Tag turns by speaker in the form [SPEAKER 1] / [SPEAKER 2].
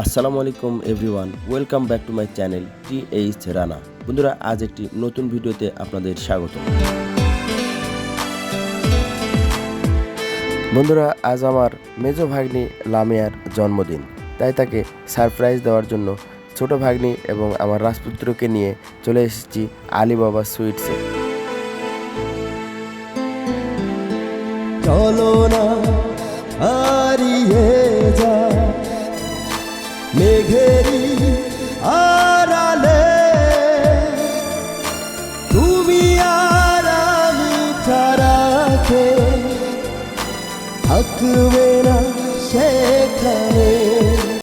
[SPEAKER 1] আসসালামু আলাইকুম everyone, welcome back to my channel TH Rana. বন্ধুরা, আজ একটি নতুন ভিডিওতে আপনাদের স্বাগত। বন্ধুরা, আজ আমার মেজো ভাগ্নি লামিয়ার জন্মদিন, তাই তাকে সারপ্রাইজ দেওয়ার জন্য ছোট ভাগ্নি এবং আমার রাজপুত্রকে নিয়ে চলে এসেছি আলিবাবা সুইটসে।
[SPEAKER 2] চলো না হারিয়ে যা মেঘেরি আড়ালে, তুমি আর আমি ছাড়া কে থাকবে